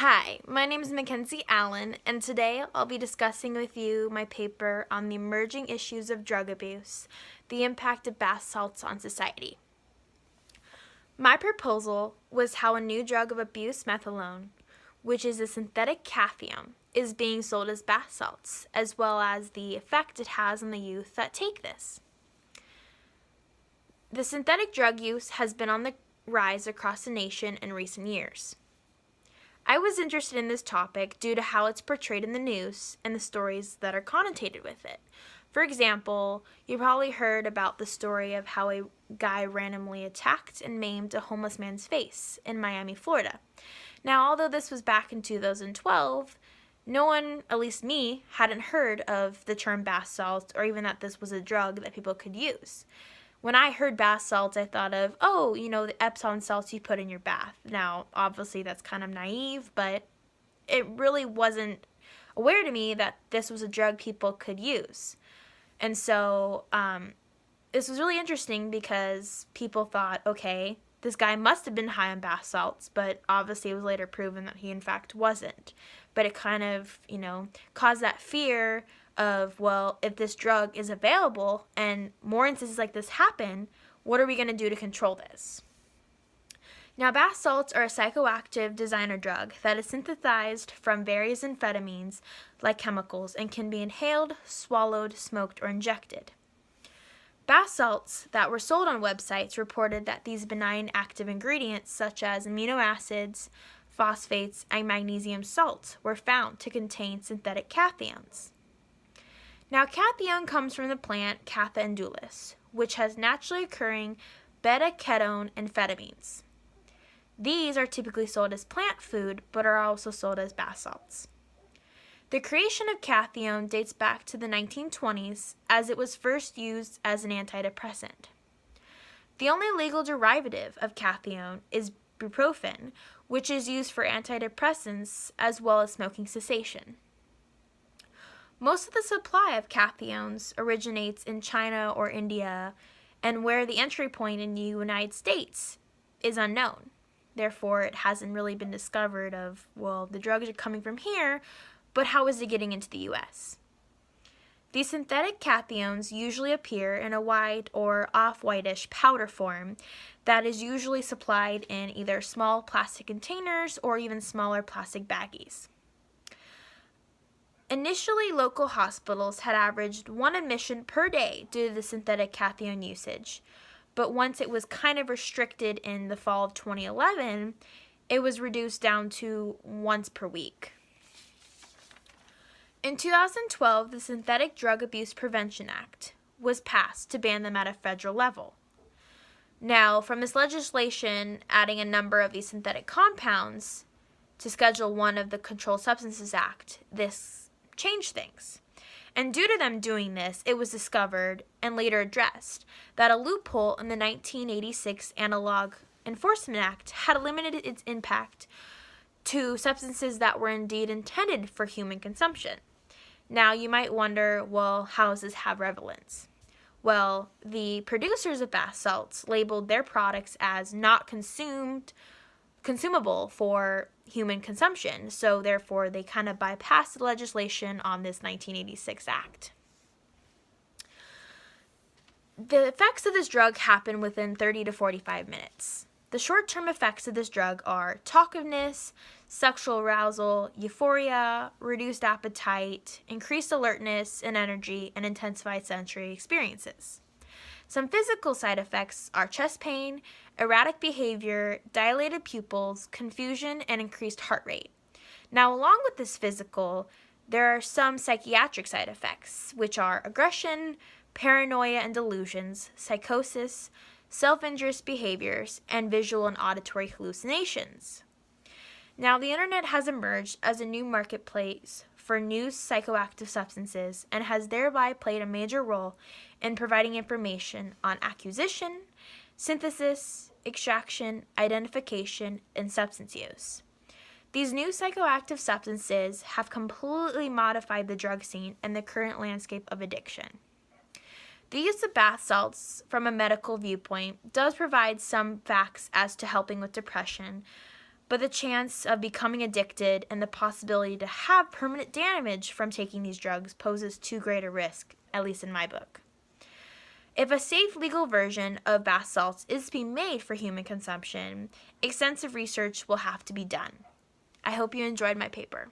Hi, my name is Mackenzie Allen, and today I'll be discussing with you my paper on the emerging issues of drug abuse, the impact of bath salts on society. My proposal was how a new drug of abuse, methadone, which is a synthetic cation, is being sold as bath salts, as well as the effect it has on the youth that take this. The synthetic drug use has been on the rise across the nation in recent years. I was interested in this topic due to how it's portrayed in the news and the stories that are connotated with it. For example, you probably heard about the story of how a guy randomly attacked and maimed a homeless man's face in Miami, Florida. Now, although this was back in 2012, no one, at least me, hadn't heard of the term bath salts or even that this was a drug that people could use. When I heard bath salts, I thought of, the Epsom salts you put in your bath. Now, obviously, that's kind of naive, but it really wasn't aware to me that this was a drug people could use. And so, this was really interesting because people thought, okay, this guy must have been high on bath salts, but obviously it was later proven that he in fact wasn't. But it kind of, caused that fear of, well, if this drug is available and more instances like this happen, what are we going to do to control this? Now, bath salts are a psychoactive designer drug that is synthesized from various amphetamines like chemicals and can be inhaled, swallowed, smoked, or injected. Bath salts that were sold on websites reported that these benign active ingredients such as amino acids, phosphates, and magnesium salts were found to contain synthetic cations. Now, cation comes from the plant Catha indulus, which has naturally occurring beta-ketone amphetamines. These are typically sold as plant food, but are also sold as bath salts. The creation of cation dates back to the 1920s, as it was first used as an antidepressant. The only legal derivative of cation is ibuprofen, which is used for antidepressants as well as smoking cessation. Most of the supply of cations originates in China or India, and where the entry point in the United States is unknown. Therefore, it hasn't really been discovered of, well, the drugs are coming from here, but how is it getting into the U.S.? These synthetic cations usually appear in a white or off-whitish powder form that is usually supplied in either small plastic containers or even smaller plastic baggies. Initially, local hospitals had averaged one admission per day due to the synthetic cation usage, but once it was kind of restricted in the fall of 2011, it was reduced down to once per week. In 2012, the Synthetic Drug Abuse Prevention Act was passed to ban them at a federal level. Now, from this legislation adding a number of these synthetic compounds to Schedule 1 of the Controlled Substances Act, this changed things. And due to them doing this, it was discovered and later addressed that a loophole in the 1986 Analog Enforcement Act had limited its impact to substances that were indeed intended for human consumption. Now, you might wonder, well, how does this have relevance? Well, the producers of bath salts labeled their products as not consumable for human consumption, so therefore they kind of bypassed the legislation on this 1986 act. The effects of this drug happen within 30 to 45 minutes. The short-term effects of this drug are talkativeness, sexual arousal, euphoria, reduced appetite, increased alertness and energy, and intensified sensory experiences. Some physical side effects are chest pain, erratic behavior, dilated pupils, confusion, and increased heart rate. Now, along with this physical, there are some psychiatric side effects, which are aggression, paranoia and delusions, psychosis, self-injurious behaviors, and visual and auditory hallucinations. Now, the internet has emerged as a new marketplace for new psychoactive substances and has thereby played a major role in providing information on acquisition, synthesis, extraction, identification, and substance use. These new psychoactive substances have completely modified the drug scene and the current landscape of addiction. The use of bath salts from a medical viewpoint does provide some facts as to helping with depression, but the chance of becoming addicted and the possibility to have permanent damage from taking these drugs poses too great a risk, at least in my book. If a safe legal version of bath salts is to be made for human consumption, extensive research will have to be done. I hope you enjoyed my paper.